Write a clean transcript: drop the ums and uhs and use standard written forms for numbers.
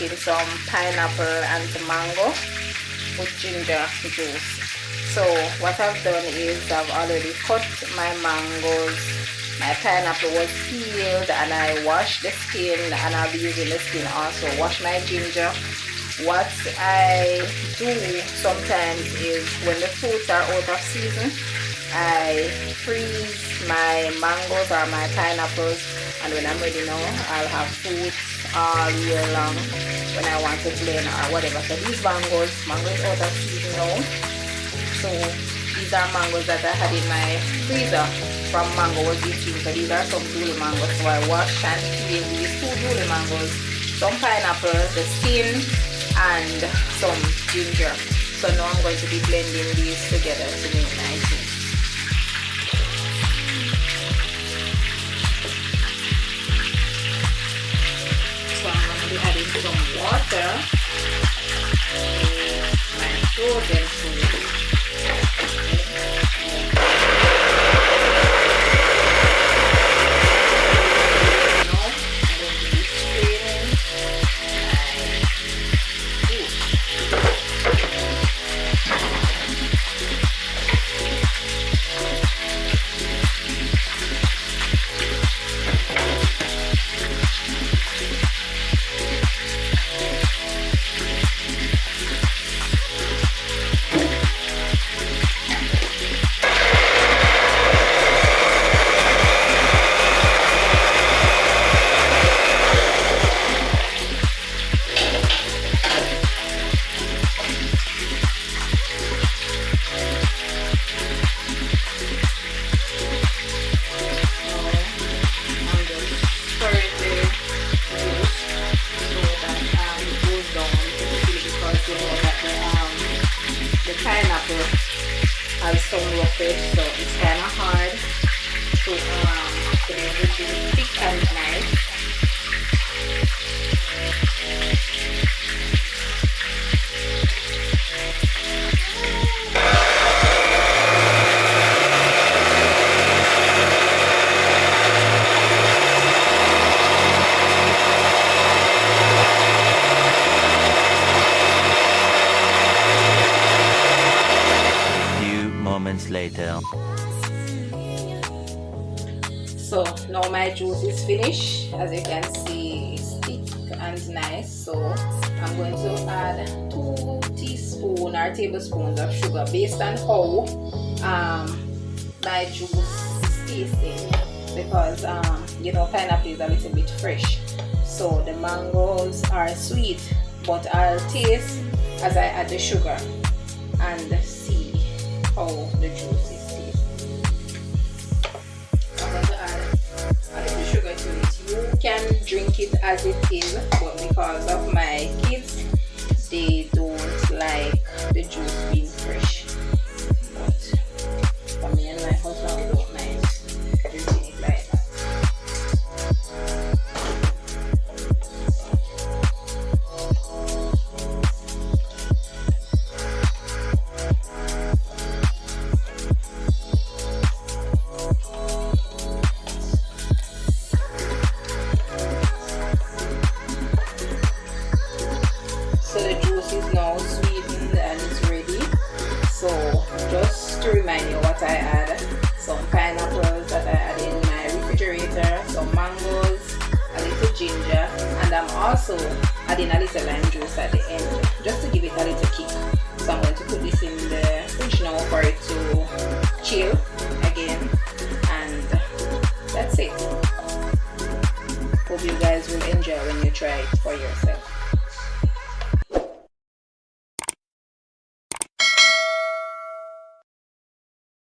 making some pineapple and some mango with ginger juice. So what I've done is I've already cut my mangoes. My pineapple was peeled and I washed the skin, and I'll be using the skin also. Wash my ginger. What I do sometimes is when the fruits are out of season, I freeze my mangoes or my pineapples, and when I'm ready now, I'll have fruits all year long when I want to blend or whatever. So these mangoes out of season now. So these are mangoes that I had in my freezer from mango was eating. So these are some dule mangoes. So I wash and peel these 2 dule mangoes, some pineapple, the skin, and some ginger. So now I'm going to be blending these together to make my juice. So I'm going to be adding some water to my frozen food. Pineapple has some roughage, so it's kind of hard to get everything thick and nice. Later. So now my juice is finished. As you can see, it's thick and nice. So I'm going to add 2 teaspoons or tablespoons of sugar based on how my juice is tasting, because you know, pineapple is a little bit fresh, so the mangoes are sweet, but I'll taste as I add the sugar and see how the juice is tasting. I'm going to add a little sugar to it. You can drink it as it is, but because of my kids, they don't like the juice being fresh. But for me and my husband, we don't mind drinking it like that. So the juice is now sweetened and it's ready. So just to remind you what I add, some pineapples that I add in my refrigerator, some mangoes, a little ginger, and I'm also adding a little lime juice at the end just to give it a little kick. So I'm going to put this in the fridge now for it to chill again, and that's it. Hope you guys will enjoy when you try it for yourself.